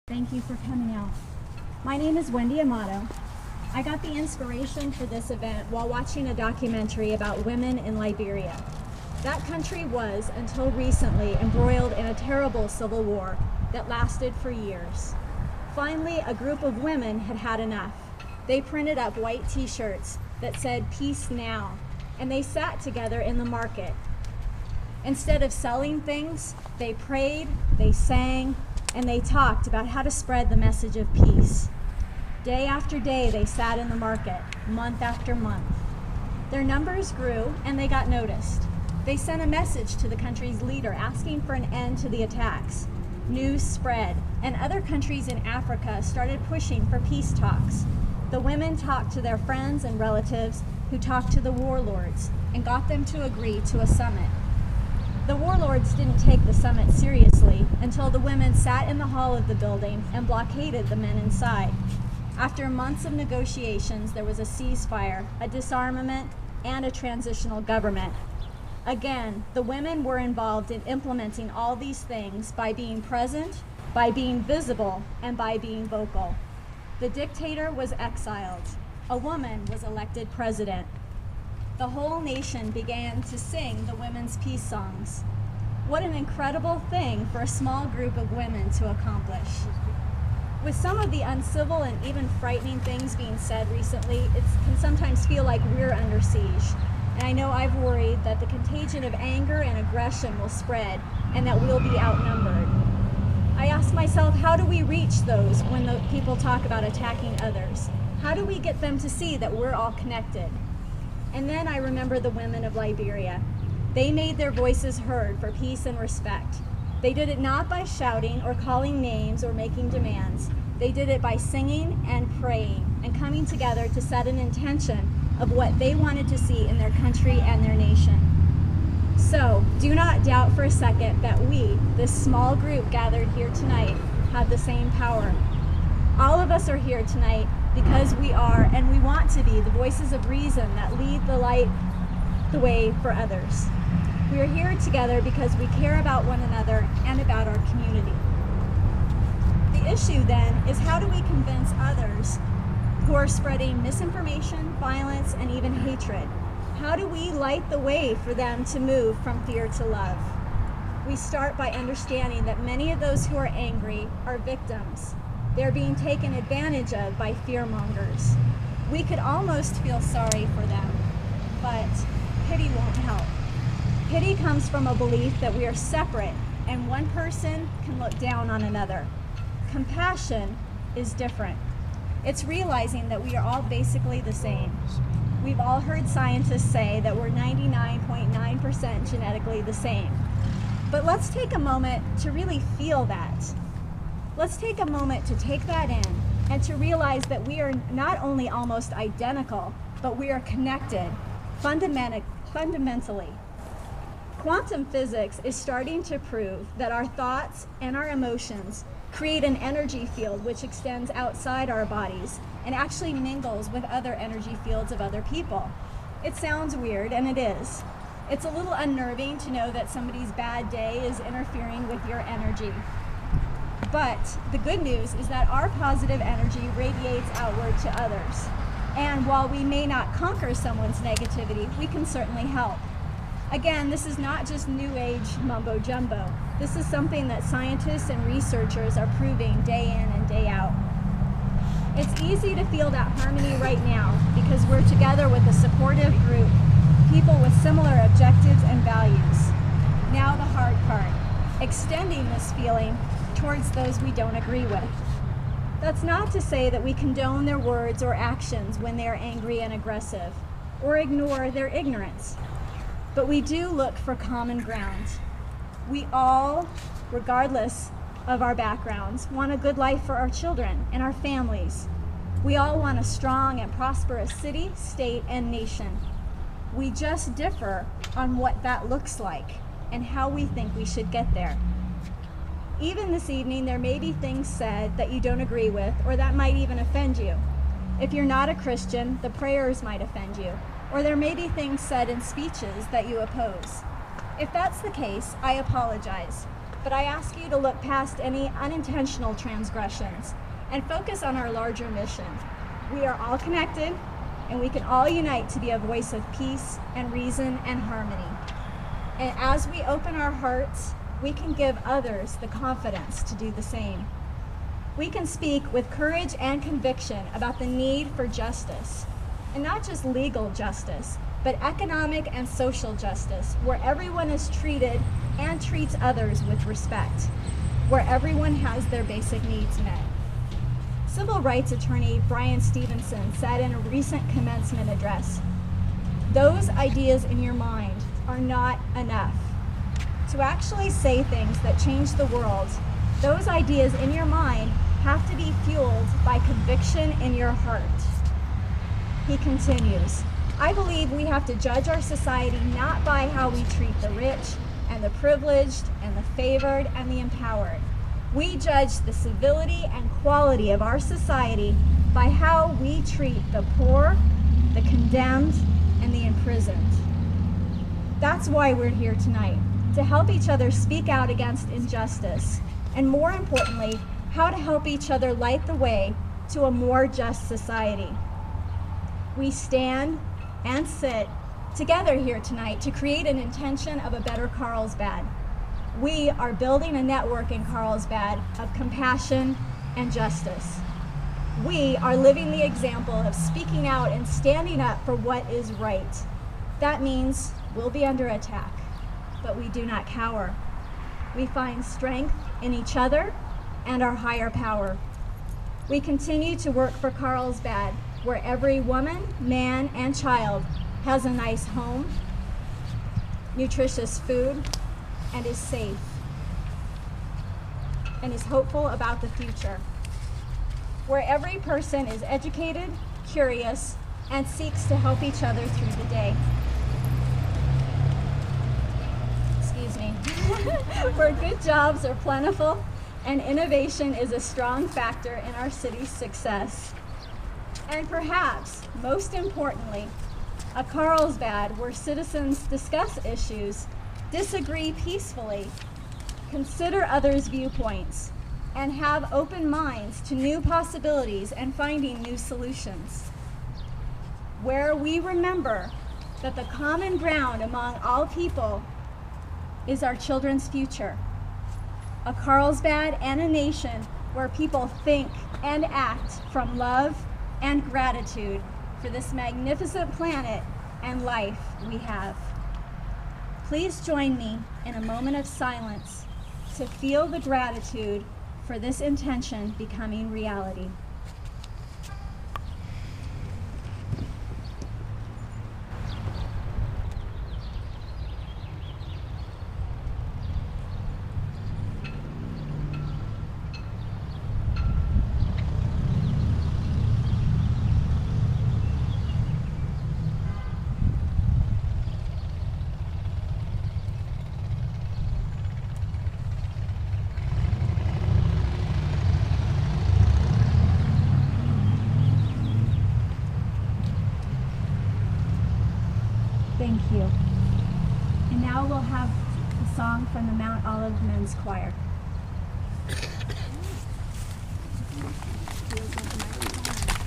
Thank you for coming out. My name is Wendy Amato. I got the inspiration for this event while watching a documentary about women in Liberia. That country was, until recently, embroiled in a terrible civil war that lasted for years. Finally, a group of women had had enough. They printed up white t-shirts that said "Peace Now," and they sat together in the market. Instead of selling things, they prayed, they sang, and they talked about how to spread the message of peace. Day after day, they sat in the market, month after month. Their numbers grew, and they got noticed. They sent a message to the country's leader asking for an end to the attacks. News spread, and other countries in Africa started pushing for peace talks. The women talked to their friends and relatives who talked to the warlords and got them to agree to a summit. The warlords didn't take the summit seriously until the women sat in the hall of the building and blockaded the men inside. After months of negotiations, there was a ceasefire, a disarmament, and a transitional government. Again, the women were involved in implementing all these things by being present, by being visible, and by being vocal. The dictator was exiled. A woman was elected president. The whole nation began to sing the women's peace songs. What an incredible thing for a small group of women to accomplish. With some of the uncivil and even frightening things being said recently, it can sometimes feel like we're under siege. And I know I've worried that the contagion of anger and aggression will spread and that we'll be outnumbered. I ask myself, how do we reach those when the people talk about attacking others? How do we get them to see that we're all connected? And then I remember the women of Liberia. They made their voices heard for peace and respect. They did it not by shouting or calling names or making demands. They did it by singing and praying and coming together to set an intention of what they wanted to see in their country and their nation. So do not doubt for a second that we, this small group gathered here tonight, have the same power. All of us are here tonight because we are and we want to be the voices of reason that lead the way for others. We are here together because we care about one another and about our community. The issue then is, how do we convince others who are spreading misinformation, violence, and even hatred? How do we light the way for them to move from fear to love? We start by understanding that many of those who are angry are victims. They're being taken advantage of by fearmongers. We could almost feel sorry for them, but pity won't help. Pity comes from a belief that we are separate and one person can look down on another. Compassion is different. It's realizing that we are all basically the same. We've all heard scientists say that we're 99.9% genetically the same. But let's take a moment to really feel that. Let's take a moment to take that in and to realize that we are not only almost identical, but we are connected fundamentally. Quantum physics is starting to prove that our thoughts and our emotions create an energy field which extends outside our bodies and actually mingles with other energy fields of other people. It sounds weird, and it is. It's a little unnerving to know that somebody's bad day is interfering with your energy. But the good news is that our positive energy radiates outward to others. And while we may not conquer someone's negativity, we can certainly help. Again, this is not just new age mumbo jumbo. This is something that scientists and researchers are proving day in and day out. It's easy to feel that harmony right now because we're together with a supportive group, people with similar objectives and values. Now the hard part, extending this feeling towards those we don't agree with. That's not to say that we condone their words or actions when they are angry and aggressive, or ignore their ignorance. But we do look for common ground. We all, regardless of our backgrounds, want a good life for our children and our families. We all want a strong and prosperous city, state, and nation. We just differ on what that looks like and how we think we should get there. Even this evening, there may be things said that you don't agree with or that might even offend you. If you're not a Christian, the prayers might offend you, or there may be things said in speeches that you oppose. If that's the case, I apologize. but I ask you to look past any unintentional transgressions and focus on our larger mission. We are all connected, and we can all unite to be a voice of peace and reason and harmony. And as we open our hearts, we can give others the confidence to do the same. We can speak with courage and conviction about the need for justice, and not just legal justice, but economic and social justice, where everyone is treated and treats others with respect, where everyone has their basic needs met. Civil rights attorney Brian Stevenson said in a recent commencement address, "Those ideas in your mind are not enough. To actually say things that change the world, those ideas in your mind have to be fueled by conviction in your heart." He continues, "I believe we have to judge our society not by how we treat the rich and the privileged and the favored and the empowered. We judge the civility and quality of our society by how we treat the poor, the condemned, and the imprisoned." That's why we're here tonight, to help each other speak out against injustice, and more importantly, how to help each other light the way to a more just society. We stand and sit together here tonight to create an intention of a better Carlsbad. We are building a network in Carlsbad of compassion and justice. We are living the example of speaking out and standing up for what is right. That means we'll be under attack, but we do not cower. We find strength in each other and our higher power. We continue to work for Carlsbad, where every woman, man, and child has a nice home, nutritious food, and is safe, and is hopeful about the future. Where every person is educated, curious, and seeks to help each other through the day. Excuse me. Where good jobs are plentiful and innovation is a strong factor in our city's success. And perhaps, most importantly, a Carlsbad where citizens discuss issues, disagree peacefully, consider others' viewpoints, and have open minds to new possibilities and finding new solutions. Where we remember that the common ground among all people is our children's future. A Carlsbad and a nation where people think and act from love and gratitude for this magnificent planet and life we have. Please join me in a moment of silence to feel the gratitude for this intention becoming reality. Thank you. And now we'll have a song from the Mount Olive Men's Choir.